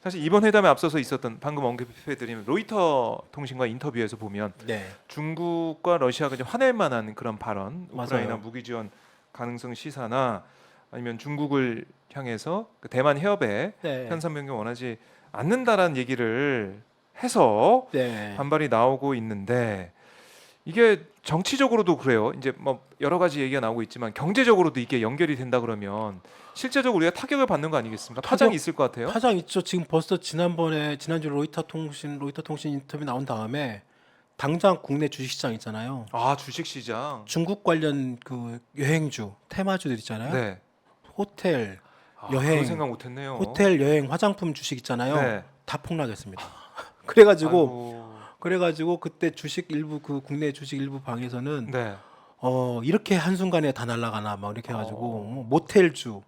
사실 이번 회담에 앞서서 있었던 방금 언급해드린 로이터 통신과 인터뷰에서 보면 네, 중국과 러시아가 좀 화낼 만한 그런 발언, 우크라이나 맞아요. 무기 지원 가능성 시사나 아니면 중국을 향해서 그 대만 해협에 네, 현상 변경 원하지 않는다라는 얘기를 해서 네. 반발이 나오고 있는데 이게 정치적으로도 그래요. 이제 뭐 여러 가지 얘기가 나오고 있지만 경제적으로도 이게 연결이 된다 그러면 실제적으로 우리가 타격을 받는 거 아니겠습니까? 파장이 있을 것 같아요. 파장 있죠. 지금 벌써 지난주 로이터 통신 인터뷰 나온 다음에 당장 국내 주식시장 있잖아요. 아, 주식 시장. 중국 관련 그 여행주, 테마주들 있잖아요. 네. 호텔, 아, 여행, 그런 생각 못 했네요. 호텔, 여행, 화장품 주식 있잖아요. 네. 다 폭락했습니다. 그래가지고 아이고. 그때 주식 일부 그 국내 주식 일부 방에서는 네. 이렇게 한순간에 다 날아가나 막 이렇게 해가지고 어. 모텔주,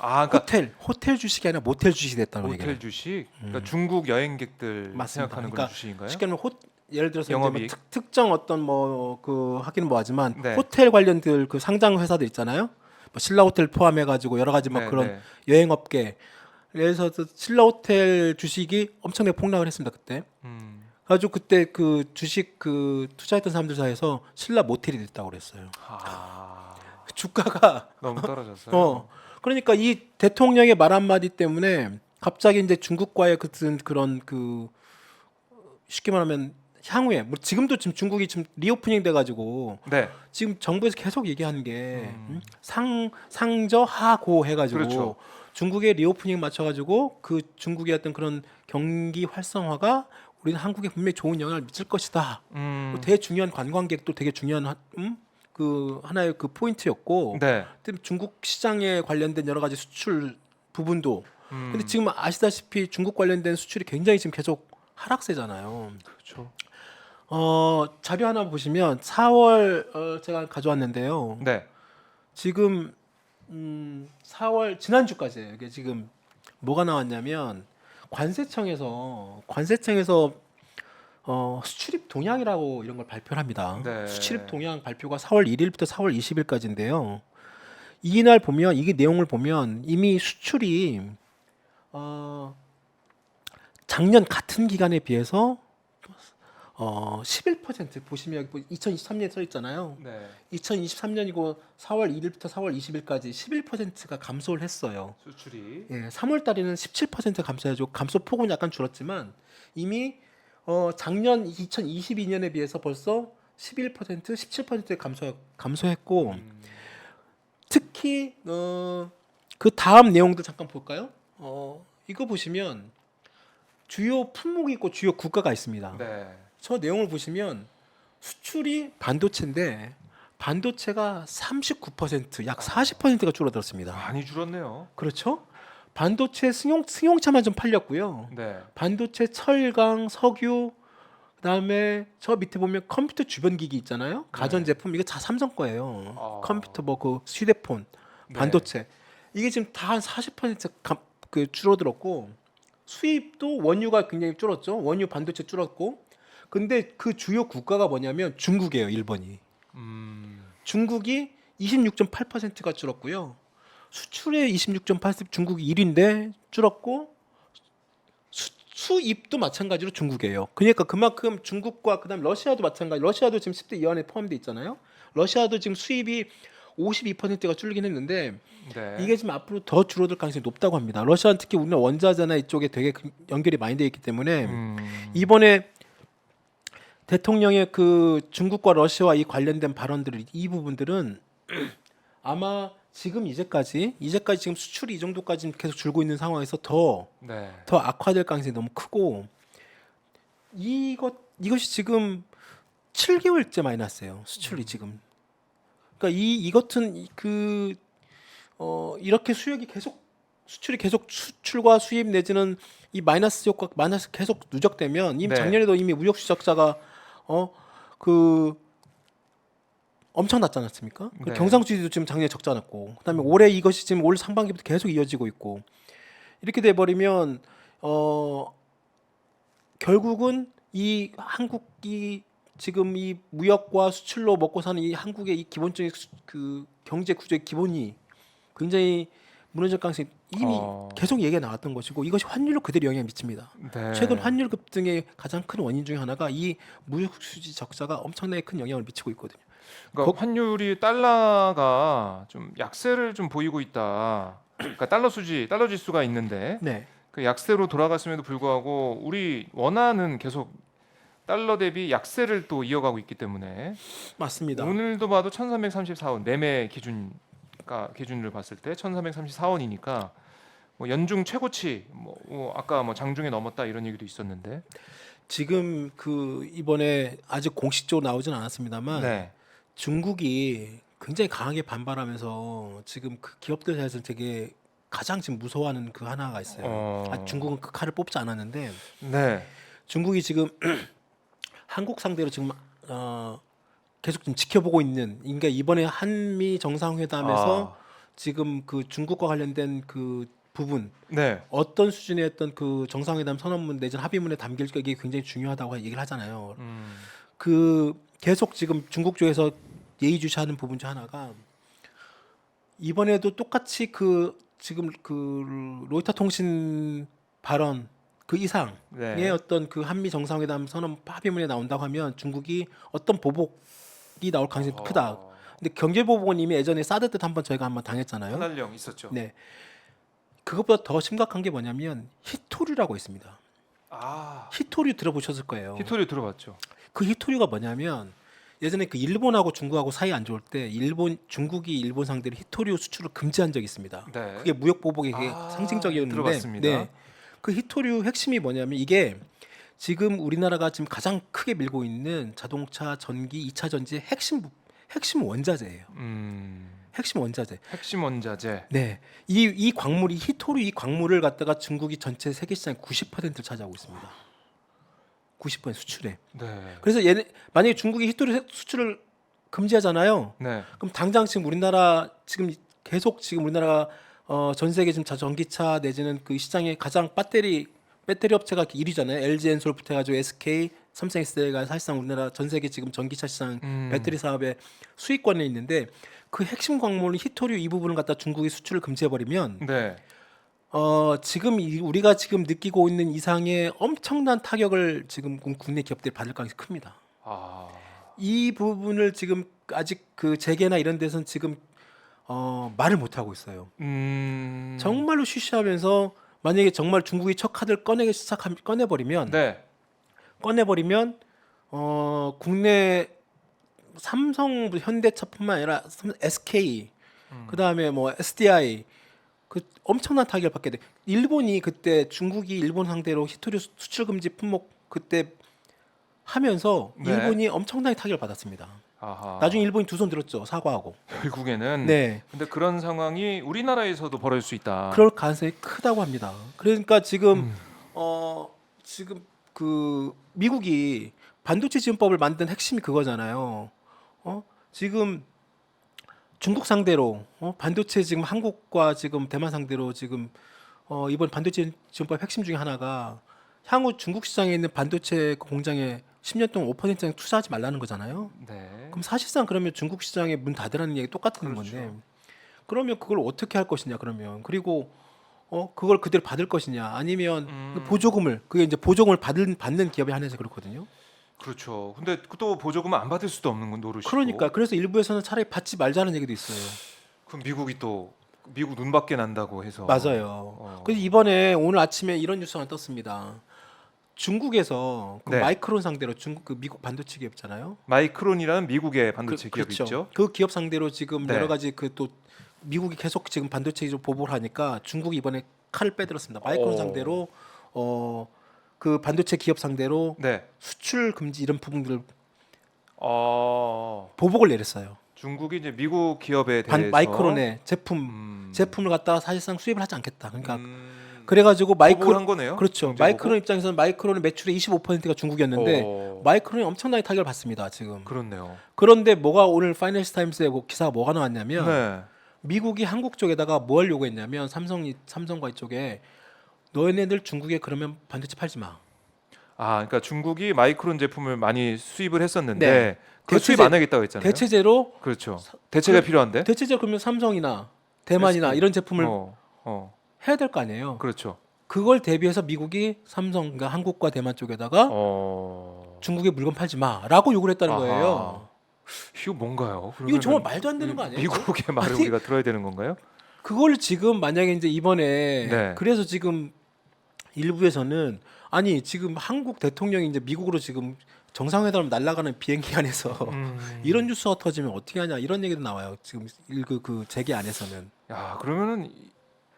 아, 그러니까 호텔 주식이 아니라 모텔 주식이 됐다고 얘기를 호텔 해요. 주식. 그러니까 중국 여행객들 맞습니다. 생각하는 그런 그러니까 주식인가요? 쉽게 말하면 예를 들어서 이제 영업이익. 뭐 특정 어떤 뭐 그 하기는 뭐하지만 네. 호텔 관련들 그 상장 회사들 있잖아요. 뭐 신라 호텔 포함해가지고 여러 가지 막 네, 그런 네. 여행업계. 그래서 신라 호텔 주식이 엄청나게 폭락을 했습니다 그때. 음. 가지고 그때 그 주식 그 투자했던 사람들 사이에서 신라 모텔이 됐다고 그랬어요. 아. 주가가 너무 떨어졌어요. 그러니까 이 대통령의 말 한마디 때문에 갑자기 이제 중국과의 그런 그 쉽게 말하면 향후에 뭐 지금도 지금 중국이 지금 리오프닝 돼가지고 네. 지금 정부에서 계속 얘기하는 게 음. 상저 하고 해가지고 그렇죠. 중국의 리오프닝 맞춰가지고 그 중국의 어떤 그런 경기 활성화가 우리는 한국에 분명히 좋은 영향을 미칠 것이다. 대중요한 관광객도 되게 중요한 그 하나의 그 포인트였고, 네. 근데 중국 시장에 관련된 여러 가지 수출 부분도. 근데 음. 지금 아시다시피 중국 관련된 수출이 굉장히 지금 계속 하락세잖아요. 그렇죠. 자료 하나 보시면 4월 제가 가져왔는데요. 네. 지금 4월 지난주까지예요. 이게 지금 뭐가 나왔냐면 관세청에서 수출입 동향이라고 이런 걸 발표를 합니다. 네. 수출입 동향 발표가 4월 1일부터 4월 20일까지인데요. 이날 보면 이게 내용을 보면 이미 수출이 작년 같은 기간에 비해서 11% 보시면 여기 2023년 써 있잖아요. 네. 2023년이고 4월 1일부터 4월 20일까지 11%가 감소를 했어요. 수출이. 예, 3월 달에는 17% 감소해가지고 감소 폭은 약간 줄었지만 이미 작년 2022년에 비해서 벌써 11%, 17% 감소했고 특히 그 다음 내용도 잠깐 볼까요? 이거 보시면 주요 품목이 있고 주요 국가가 있습니다. 네. 저 내용을 보시면 수출이 반도체인데 반도체가 39%, 약 40%가 줄어들었습니다. 많이 줄었네요. 그렇죠? 반도체 승용차만 좀 팔렸고요. 네. 반도체, 철강, 석유, 그다음에 저 밑에 보면 컴퓨터 주변 기기 있잖아요. 가전제품 이거 다 삼성 거예요. 아. 컴퓨터 뭐 그 휴대폰, 네. 반도체 이게 지금 다 한 40% 그 줄어들었고 수입도 원유가 굉장히 줄었죠. 원유 반도체 줄었고 근데 그 주요 국가가 뭐냐면 중국이에요. 일본이. 중국이 26.8%가 줄었고요. 수출의 26.8% 중국이 1위인데 줄었고 수입도 마찬가지로 중국이에요. 그러니까 그만큼 중국과 그다음 러시아도 마찬가지. 러시아도 지금 10대 이안에 포함돼 있잖아요. 러시아도 지금 수입이 52%가 줄긴 했는데 네. 이게 지금 앞으로 더 줄어들 가능성이 높다고 합니다. 러시아는 특히 우리는 원자재나 이쪽에 되게 연결이 많이 되어 있기 때문에 이번에 대통령의 그 중국과 러시아와 이 관련된 발언들 이 부분들은 아마 지금 이제까지 지금 수출이 이 정도까지 계속 줄고 있는 상황에서 더 네. 악화될 가능성이 너무 크고 이것이 지금 7개월째 마이너스예요. 수출이 지금. 그러니까 이것은 이렇게 수출이 계속 수출과 수입 내지는 이 마이너스 계속 누적되면 이미 네. 작년에도 이미 무역 수적자가 엄청 났지 않았습니까? 네. 경상수지도 지금 작년에 적자 났고, 그다음에 올해 이것이 지금 올 상반기부터 계속 이어지고 있고, 이렇게 돼 버리면 결국은 이 한국이 지금 이 무역과 수출로 먹고 사는 이 한국의 이 기본적인 그 경제 구조의 기본이 굉장히 무너질 가능성이 이미 계속 얘기가 나왔던 것이고 이것이 환율로 그대로 영향을 미칩니다. 네. 최근 환율 급등의 가장 큰 원인 중에 하나가 이 무역 수지 적자가 엄청나게 큰 영향을 미치고 있거든요. 그러니까 환율이 달러가 좀 약세를 좀 보이고 있다. 그러니까 달러 지수가 있는데 네, 그 약세로 돌아갔음에도 불구하고 우리 원화는 계속 달러 대비 약세를 또 이어가고 있기 때문에 맞습니다. 오늘도 봐도 1,334원 매매 기준을 봤을 때 1,334원이니까 뭐 연중 최고치 아까 뭐 장중에 넘었다 이런 얘기도 있었는데 지금 그 이번에 아직 공식적으로 나오진 않았습니다만 네. 중국이 굉장히 강하게 반발하면서 지금 그 기업들 사이에서 되게 가장 지금 무서워하는 그 하나가 있어요. 중국은 그 칼을 뽑지 않았는데 네. 중국이 지금 한국 상대로 지금 계속 좀 지켜보고 있는. 그러니까 이번에 한미 정상회담에서 지금 그 중국과 관련된 그 부분 네. 어떤 수준의 어떤 그 정상회담 선언문 내지는 합의문에 담길 게 이게 굉장히 중요하다고 얘기를 하잖아요. 그 계속 지금 중국 쪽에서 예의주시하는 부분 중 하나가 이번에도 똑같이 그 지금 그 로이터 통신 발언 그 이상의 네. 어떤 그 한미 정상회담 선언 합의문에 나온다고 하면 중국이 어떤 보복이 나올 가능성이 크다. 근데 경제보복은 이미 예전에 사드 때 한번 저희가 한번 당했잖아요. 하날령 있었죠. 네. 그것보다 더 심각한 게 뭐냐면 히토류라고 있습니다. 히토류 들어보셨을 거예요. 히토리 들어봤죠. 그 히토류가 뭐냐면 예전에 그 일본하고 중국하고 사이 안 좋을 때 중국이 일본 상대로 히토류 수출을 금지한 적이 있습니다. 네. 그게 무역 보복의 상징적이었는데, 들어봤습니다. 네. 그 히토류 핵심이 뭐냐면 이게 지금 우리나라가 지금 가장 크게 밀고 있는 자동차, 전기, 2차 전지의 핵심 원자재예요. 핵심 원자재. 핵심 원자재. 네, 이 광물이 히토류 이 광물을 갖다가 중국이 전체 세계 시장의 90%를 차지하고 있습니다. 90% 수출에. 네. 그래서 만약에 중국이 히토류 수출을 금지하잖아요. 네. 그럼 당장 지금 우리나라 지금 계속 지금 우리나라가 전 세계 지금 전기차 내지는 그 시장의 가장 배터리 업체가 1위잖아요. LG 엔솔부터 해가지고 SK, 삼성 SDI가 사실상 우리나라 전 세계 지금 전기차 시장 배터리 사업의 수익권에 있는데 그 핵심 광물인 히토류 이 부분을 갖다 중국이 수출을 금지해버리면 네. 지금 우리가 지금 느끼고 있는 이상의 엄청난 타격을 지금 국내 기업들이 받을 가능성이 큽니다. 이 부분을 지금 아직 그 재계나 이런 데서는 지금 말을 못 하고 있어요. 정말로 쉬쉬하면서 만약에 정말 중국이 첫 카드를 꺼내버리면 네. 국내 삼성, 현대차뿐만 아니라 SK, 그다음에 뭐 SDI 그 엄청난 타격을 받게 돼. 일본이 그때 중국이 일본 상대로 히토류 수출 금지 품목 그때 하면서 네. 일본이 엄청나게 타격을 받았습니다. 나중에 일본이 두 손 들었죠. 사과하고. 결국에는. 네. 근데 그런 상황이 우리나라에서도 벌어질 수 있다. 그럴 가능성이 크다고 합니다. 그러니까 지금 지금 그 미국이 반도체 지원법을 만든 핵심이 그거잖아요. 지금 중국 상대로 반도체 지금 한국과 지금 대만 상대로 지금 이번 반도체 지원법 핵심 중에 하나가 향후 중국 시장에 있는 반도체 공장에 10년 동안 5% 이상 투자하지 말라는 거잖아요. 네. 그럼 사실상 그러면 중국 시장에 문 닫으라는 얘기 똑같은 그렇죠. 건데 그러면 그걸 어떻게 할 것이냐 그러면 그리고 그걸 그대로 받을 것이냐 아니면 보조금을 그게 이제 보조금을 받는 기업에 한해서 그렇거든요. 그렇죠. 근데 또 보조금은 안 받을 수도 없는 건 노릇이고. 그러니까 그래서 일부에서는 차라리 받지 말자는 얘기도 있어요. 그럼 미국 눈밖에 난다고 해서. 맞아요. 그래서 이번에 오늘 아침에 이런 뉴스가 하나 떴습니다. 중국에서 그 네. 마이크론 상대로 그 미국 반도체 기업 있잖아요. 마이크론이라는 미국의 반도체 기업이 그렇죠. 있죠. 그 기업 상대로 지금 네. 여러 가지 그 또 미국이 계속 지금 반도체 기술 보복을 하니까 중국이 이번에 칼을 빼들었습니다. 마이크론 상대로 그 반도체 기업 상대로 네. 수출 금지 이런 부분들을 어, 보복을 내렸어요. 중국이 이제 미국 기업에 대해서 마이크론의 제품을 갖다가 사실상 수입을 하지 않겠다. 그러니까 그래가지고 보복을 한 거네요. 그렇죠. 경제 마이크론 보복? 입장에서는 마이크론의 매출의 25%가 중국이었는데 마이크론이 엄청나게 타격을 받습니다. 지금. 그렇네요. 그런데 뭐가 오늘 파이낸스 타임스에 기사가 뭐가 나왔냐면 네. 미국이 한국 쪽에다가 뭐 하려고 했냐면 삼성과 이쪽에 너네들 중국에 그러면 반도체 팔지 마. 그러니까 중국이 마이크론 제품을 많이 수입을 했었는데 네. 그 수입 안 하겠다고 했잖아요. 대체제로 그렇죠. 대체가 필요한데. 대체제로 그러면 삼성이나 대만이나 SK. 이런 제품을 어, 해야 될 거 아니에요. 그렇죠. 그걸 대비해서 미국이 삼성, 그러니까 한국과 대만 쪽에다가 어, 중국에 물건 팔지 마라고 요구를 했다는 아하. 거예요. 이거 뭔가요? 이거 정말 그러면은 말도 안 되는 거 아니에요? 미국의 말을 아니, 우리가 들어야 되는 건가요? 그걸 지금 만약에 이제 이번에 네. 그래서 지금 일부에서는 아니 지금 한국 대통령이 이제 미국으로 지금 정상회담 날아가는 비행기 안에서 이런 뉴스가 터지면 어떻게 하냐 이런 얘기도 나와요. 지금 그 재계 안에서는. 야, 그러면은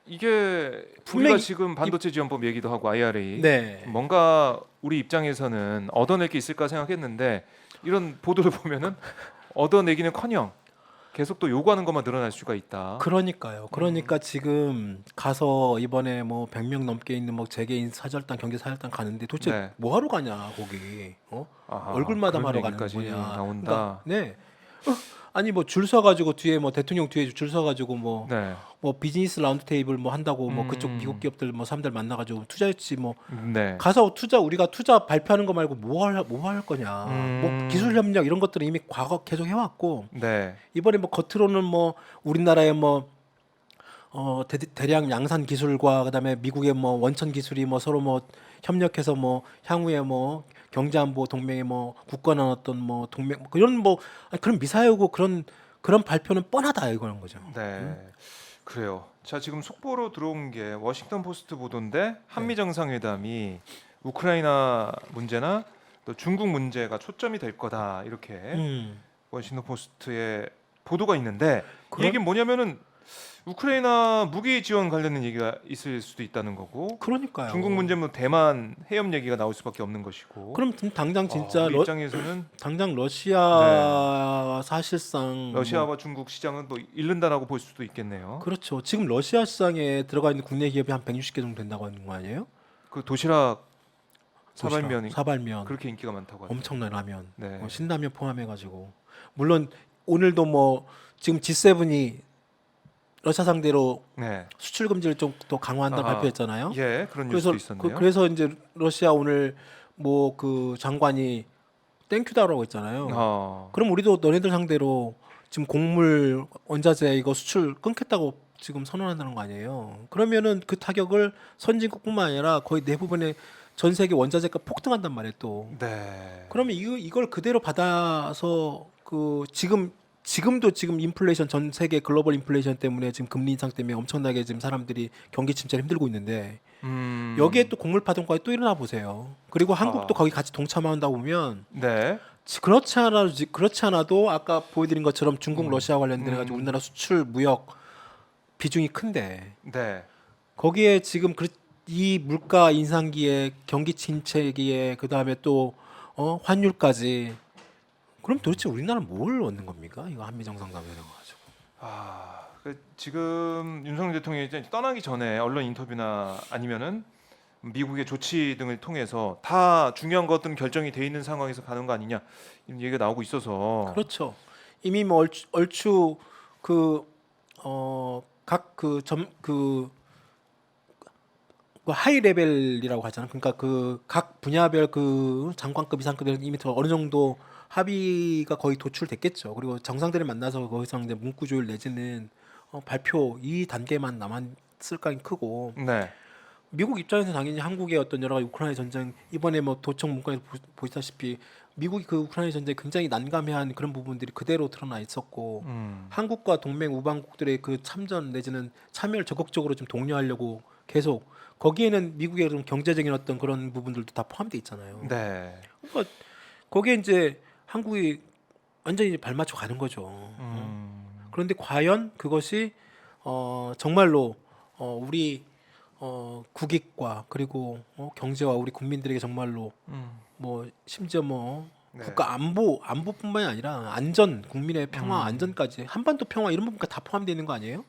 이게 분명히 우리가 지금 반도체 지원법 얘기도 하고 IRA 네. 뭔가 우리 입장에서는 얻어낼 게 있을까 생각했는데 이런 보도를 보면은 얻어내기는커녕 계속 또 요구하는 것만 늘어날 수가 있다. 그러니까요. 그러니까 지금 가서 이번에 뭐 100명 넘게 있는 뭐 재계인 사절단 경제사절단 가는데 도대체 네. 뭐 하러 가냐 거기. 아하, 얼굴 마담하러 그런 가는 얘기까지 거냐. 나온다. 그러니까, 네. 아니 뭐 줄 서가지고 뒤에 뭐 대통령 뒤에 줄 서가지고 뭐 네. 비즈니스 라운드 테이블 뭐 한다고 뭐 그쪽 음. 미국 기업들 뭐 사람들 만나가지고 투자했지 뭐 네. 가서 우리가 투자 발표하는 거 말고 뭐 할 거냐. 뭐 기술 협력 이런 것들은 이미 과거 계속 해왔고 네. 이번에 뭐 겉으로는 뭐 우리나라의 뭐 대량 양산 기술과 그다음에 미국의 뭐 원천 기술이 뭐 서로 뭐 협력해서 뭐 향후에 뭐 경제안보 동맹의 뭐 굳건한 어떤 뭐 동맹 뭐 그런 뭐 그런 미사여고 그런 발표는 뻔하다 이거는 거죠. 네. 그래요. 자, 지금 속보로 들어온 게 워싱턴 포스트 보도인데 한미 정상회담이 우크라이나 문제나 또 중국 문제가 초점이 될 거다 이렇게 워싱턴 포스트에 보도가 있는데 이 그럼- 얘기는 뭐냐면은 우크라이나 무기 지원 관련된 얘기가 있을 수도 있다는 거고 그러니까요. 중국 문제면 대만 해협 얘기가 나올 수밖에 없는 것이고 그럼 당장 진짜 우리 입장에서는 당장 러시아 사실상 러시아와 중국 시장은 뭐 잃는다라고 볼 수도 있겠네요. 그렇죠. 지금 러시아 시장에 들어가 있는 국내 기업이 한 160개 정도 된다고 하는 거 아니에요? 그 도시락 사발면이 사발면 그렇게 인기가 많다고 하죠. 엄청난 라면, 네. 신라면 포함해가지고 물론 오늘도 뭐 지금 G7이 러시아 상대로 네. 수출 금지를 좀 더 강화한다 아하. 발표했잖아요. 예, 그런 그래서 뉴스도 있었네요. 그래서 이제 러시아 오늘 뭐 그 장관이 땡큐다라고 했잖아요. 그럼 우리도 너네들 상대로 지금 곡물 원자재 이거 수출 끊겠다고 지금 선언한다는 거 아니에요. 그러면은 그 타격을 선진국뿐만 아니라 거의 대부분의 전 세계 원자재가 폭등한단 말이에요 또. 네. 그러면 이걸 그대로 받아서 그 지금도 지금 인플레이션 전 세계 글로벌 인플레이션 때문에 지금 금리 인상 때문에 엄청나게 지금 사람들이 경기 침체를 힘들고 있는데 여기에 또 곡물 파동까지 또 일어나 보세요. 그리고 한국도 거기 같이 동참한다 보면 네. 그렇지 않아도 아까 보여드린 것처럼 중국 러시아 관련돼 가지고 우리나라 수출 무역 비중이 큰데 네. 거기에 지금 이 물가 인상기에 경기 침체기에 그 다음에 또 환율까지 그럼 도대체 우리나라는 뭘 얻는 겁니까? 이거 한미 정상회담에 가지고. 지금 윤석열 대통령이 이제 떠나기 전에 언론 인터뷰나 아니면은 미국의 조치 등을 통해서 다 중요한 것들은 결정이 돼 있는 상황에서 가는 거 아니냐 이런 얘기가 나오고 있어서 그렇죠. 이미 뭐 얼추 하이 레벨이라고 하잖아요. 그러니까 그 각 분야별 그 장관급 이상급들은 이미 더 어느 정도 합의가 거의 도출됐겠죠. 그리고 정상들을 만나서 거기서 이제 문구 조율 내지는 발표 이 단계만 남았을 가능성이 크고 네. 미국 입장에서 당연히 한국의 어떤 여러 가지 우크라이나 전쟁 이번에 뭐 도청 문건에서 보시다시피 미국이 그 우크라이나 전쟁에 굉장히 난감해한 그런 부분들이 그대로 드러나 있었고 한국과 동맹 우방국들의 그 참전 내지는 참여를 적극적으로 좀 독려하려고 계속 거기에는 미국의 그런 경제적인 어떤 그런 부분들도 다 포함돼 있잖아요. 네. 그러니까 거기에 이제 한국이 완전히 발맞춰 가는 거죠. 그런데 과연 그것이 정말로 우리 국익과 그리고 경제와 우리 국민들에게 정말로 뭐 심지어 뭐 네. 국가 안보뿐만이 아니라 안전 국민의 평화 안전까지 한반도 평화 이런 부분까지 다 포함되어 있는 거 아니에요?